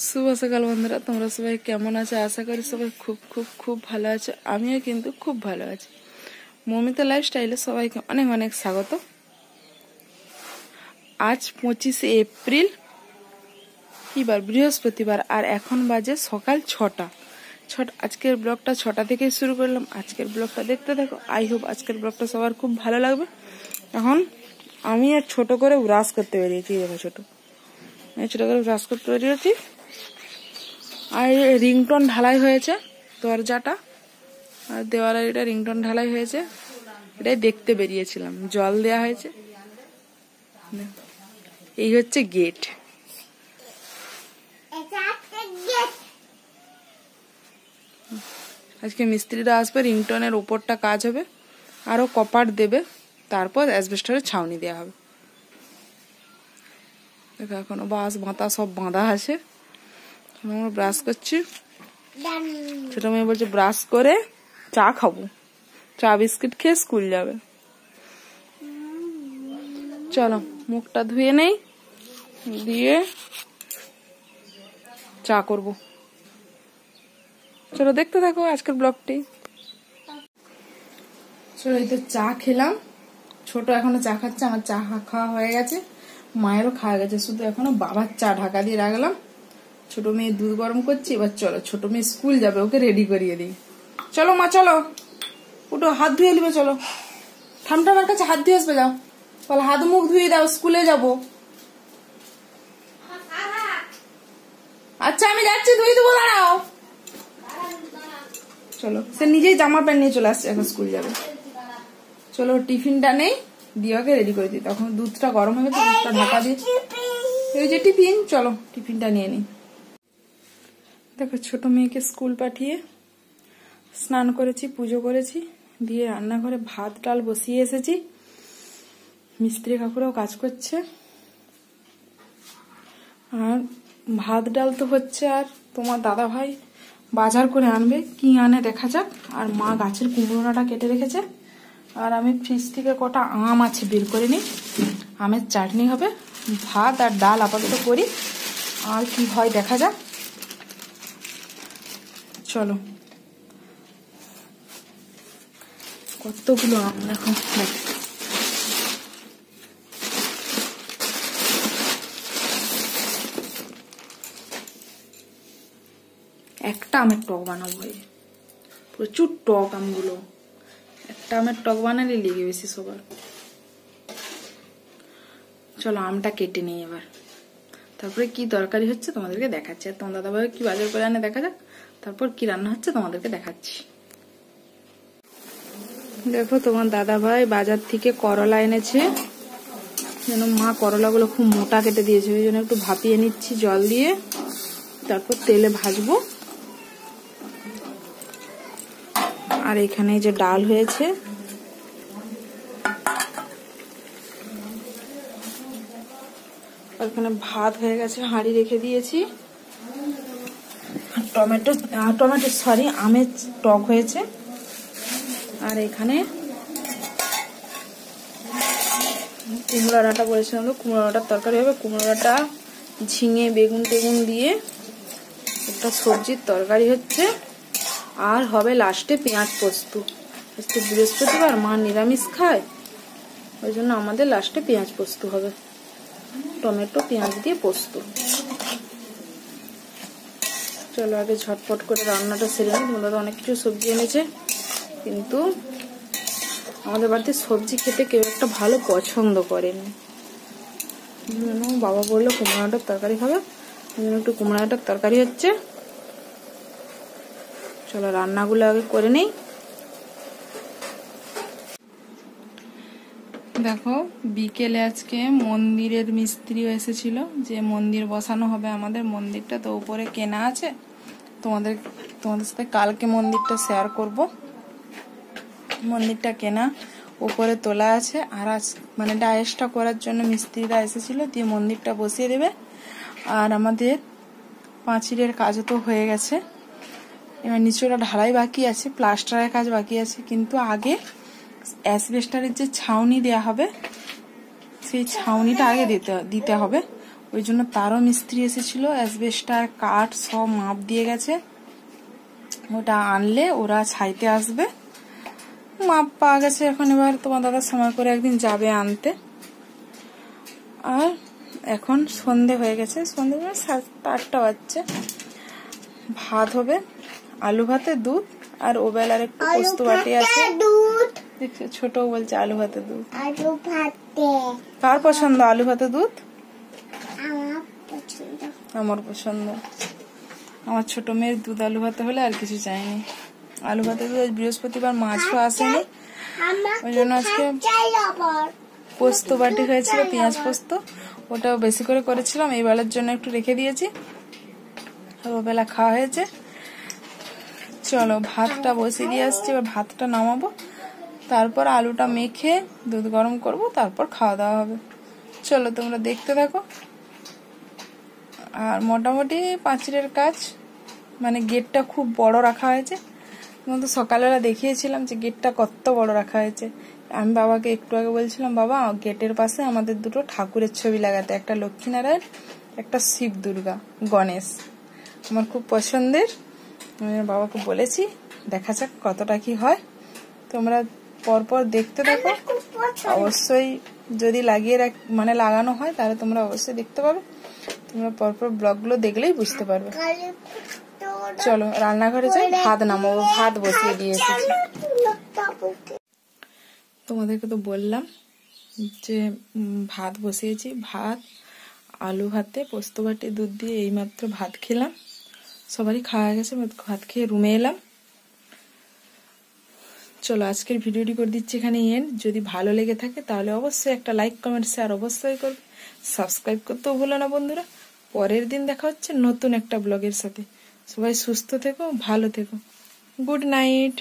শুভ সকাল বন্ধুরা, তোমরা সবাই কেমন আছো? আশা করি সবাই খুব খুব খুব ভালো আছো। আমিও কিন্তু খুব ভালো আছি। মমিতা লাইফস্টাইলে সবাইকে অনেক অনেক স্বাগত। আজ 25শে এপ্রিল, কি বার? বৃহস্পতিবার। আর এখন বাজে সকাল 6টা। আজকের ব্লগটা 6টা থেকে শুরু করলাম। আজকের ব্লগটা দেখতে থাকো। আই হোপ আজকের ব্লগটা সবার খুব ভালো লাগবে। এখন আমি আর ছোট করে ব্রাশ করতে বেরিয়েছি। দেখো ছোট করে ব্রাশ করতে বেরিয়েছি। আর রিংটোন ঢালাই হয়েছে দরজাটা, আর দেওয়ালের এটা রিংটোন ঢালাই হয়েছে। এটাই দেখতে বেরিয়েছিলাম। জল দেয়া হয়েছে। এই হচ্ছে গেট। আজকে মিস্ত্রিরা আসবে, রিংটোনের ওপরটা কাজ হবে, আরো কপাট দেবে, তারপর অ্যাসবেস্টরের ছাউনি দেওয়া হবে। দেখো এখনো বাঁশ বাঁধা সব বাঁধা আছে। আমরা ব্রাশ করছি। ছোট মেয়ে বলছে ব্রাশ করে চা খাবো, চা বিস্কিট খেয়ে স্কুল যাবে। চলো মুখটা ধুয়ে নেই, দিয়ে চা করব। চলো দেখতে থাকো আজকের ব্লগটি। চলো এই তো চা খেলাম। ছোট এখনো চা খাচ্ছে, আমার চা খাওয়া হয়ে গেছে, মায়েরও খাওয়া গেছে। শুধু এখনো বাবার চা ঢাকা দিয়ে রাখলাম। ছোট মেয়ে দুধ গরম করছি। এবার চলো, ছোট মেয়ে স্কুল যাবে, ওকে রেডি করিয়ে দিই। চলো মা, চলো উঠো, হাত ধুয়ে নিবে। চলো ঠামঠামার কাছে হাত ধুয়ে আসবে। যাও, বলো হাত মুখ ধুয়ে দাও, স্কুলে যাবো। আচ্ছা আমি যাচ্ছি, ধুয়ে দেবো, দাঁড়াও। চলো, সে নিজেই জামা প্যান্ট নিয়ে চলে আসছে, এখন স্কুল যাবে। চলো টিফিনটা নেই, দিয়ে ওকে রেডি করে দিই। তখন দুধটা গরম হবে তো দুধটা ঢাকা দিয়ে এই যে টিফিন। চলো টিফিনটা নিয়ে নিই। দেখো ছোট মেয়েকে স্কুল পাঠিয়ে স্নান করেছি, পুজো করেছি, দিয়ে রান্নাঘরে ভাত ডাল বসিয়ে এসেছি। মিস্ত্রি কাকুরাও কাজ করছে। আর ভাত ডাল তো হচ্ছে, আর তোমার দাদা ভাই বাজার করে আনবে, কি আনে দেখা যাক। আর মা গাছের কুমড়োটা কেটে রেখেছে। আর আমি ফ্রিজ থেকে কটা আম আছে বের করে নিই, আমের চাটনি হবে। ভাত আর ডাল আপাতত করি, আর কি হয় দেখা যাক। চলো, কতগুলো আম দেখো। একটা আমের টক বানাবো, প্রচুর টক আমগুলো। একটা আমের টক বানালে লেগে বেশি সবার। চলো আমটা কেটে নিই এবার, তারপরে কি তরকারি হচ্ছে তোমাদেরকে দেখাচ্ছি। আর তোমার দাদাভাই কি বাজার করে আনে দেখা যাক, তারপর কি রান্না হচ্ছে তোমাদেরকে দেখাচ্ছি। দেখো তোমার দাদাভাই বাজার থেকে করলা এনেছে। যেন মা করলাগুলো খুব মোটা কেটে দিয়েছে, ওই জন্য একটু ভাপিয়ে নিচ্ছি জল দিয়ে, তারপর তেলে ভাজবো। আর এখানে যে ডাল হয়েছে, এখানে ভাত হয়ে গেছে, হাঁড়ি রেখে দিয়েছি। টমেটো সরি আমের টক হয়েছে। আর এখানে কুমড়ো ডাঁটা বলেছিলাম, কুমড়ো ডাঁটার তরকারি হবে। কুমড়ো ডাঁটা ঝিঙে বেগুন টেগুন দিয়ে একটা সবজির তরকারি হচ্ছে। আর হবে লাস্টে পেঁয়াজ পোস্ত। আজকে বৃহস্পতিবার, মা নিরামিষ খায়, ওই জন্য আমাদের লাস্টে পেঁয়াজ পোস্ত হবে। টমেটো পেঁয়াজ দিয়ে পোস্ত। চলো আগে ঝটপট করে রান্নাটা সেরে নিই। তোমাদের অনেক কিছু সবজি এনেছে, কিন্তু আমাদের বাড়িতে সবজি খেতে কেউ একটা ভালো পছন্দ করেনি। বাবা বললো কুমড়ো ডাঁটার তরকারি খাবে, ওই জন্য একটু কুমড়ো ডাঁটার তরকারি হচ্ছে। চলো রান্নাগুলো আগে করে নেই। দেখো বিকেলে আজকে মন্দিরের মিস্ত্রিও এসেছিল, যে মন্দির বসানো হবে আমাদের মন্দিরটা, তো উপরে কেনা আছে। তোমাদের সাথে কালকে মন্দিরটা শেয়ার করব। মন্দিরটা কেনা, উপরে তোলা আছে। আর আজ মানে ডায়েসটা করার জন্য মিস্ত্রিরা এসেছিল, দিয়ে মন্দিরটা বসিয়ে দেবে। আর আমাদের পাঁচিলের কাজও তো হয়ে গেছে, এবার নিচেটা ঢালাই বাকি আছে, প্লাস্টারের কাজ বাকি আছে। কিন্তু আগে অ্যাসবেস্টারের যে ছাউনি দেয়া হবে, সেই ছাউনিটা আগে দিতে হবে। ওই জন্য তারও মিস্ত্রি এসেছিল, অ্যাসবেস্টার কাঠ সব মাপ দিয়ে গেছে। ওটা আনলে ওরা ছাইতে আসবে, মাপ পাওয়া গেছে এখন। এবার তোমার দাদা সময় করে একদিন যাবে আনতে। আর এখন সন্ধে হয়ে গেছে, সন্ধে 7:30 বাজছে। ভাত হবে, আলু ভাতে দুধ, আর ওবেলার একটু পোস্ত বাটি আছে। ছোট বলছে আলু ভাতে দুধ। কার পছন্দ আলু ভাতে দুধ? আমার পছন্দ। আমার ছোট মেয়ের দুধ আলু ভাতে হলে আর কিছু চাইনি। আলু ভাতে দুধ। বৃহস্পতিবার মাছও আসেনি, ওই জন্য আজকে পোস্ত বাটি হয়েছিল, পেঁয়াজ পোস্ত। ওটাও বেশি করে করেছিলাম, এই বেলার জন্য একটু রেখে দিয়েছি। ও বেলা খাওয়া হয়েছে। চলো ভাতটা বসিয়ে দিয়ে আসছি, এবার ভাতটা নামাবো, তারপর আলুটা মেখে দুধ গরম করব, তারপর খাওয়া দাওয়া হবে। চলো তোমরা দেখতে থাকো। আর মোটামুটি পাঁচিলের কাজ, মানে গেটটা খুব বড় রাখা হয়েছে। তো সকালবেলা দেখিয়েছিলাম যে গেটটা কত বড় রাখা হয়েছে। আমি বাবাকে একটু আগে বলছিলাম, বাবা গেটের পাশে আমাদের দুটো ঠাকুরের ছবি লাগাতে, একটা লক্ষ্মীনারায়ণ, একটা শিব দুর্গা, গণেশ, আমার খুব পছন্দের। আমি বাবাকে বলেছি, দেখা যাক কতটা কি হয়। তোমরা পরপর দেখতে থাকো। অবশ্যই যদি লাগিয়ে মানে লাগানো হয় তাহলে তোমরা অবশ্যই দেখতে পাবে। তোমরা পরপর ব্লগগুলো দেখলেই বুঝতে পারবে। চলো রান্নাঘরে যাই, ভাত নামাবো, ভাত বসিয়ে দিয়ে এসেছি। তোমাদেরকে তো বললাম যে ভাত বসিয়েছি। ভাত, আলু ভাতে পোস্ত বাটি দুধ দিয়ে এইমাত্র ভাত খেলাম। সবারই খাওয়া গেছে, ভাত খেয়ে রুমে এলাম। চলো আজকের ভিডিওটি করে দিচ্ছি এখানে এন্ড। যদি ভালো লেগে থাকে তাহলে অবশ্যই একটা লাইক কমেন্ট শেয়ার অবশ্যই করবে। সাবস্ক্রাইব করতেও ভুলো না বন্ধুরা। পরের দিন দেখা হচ্ছে নতুন একটা ব্লগের সাথে। সবাই সুস্থ থেকো, ভালো থেকো। Good night.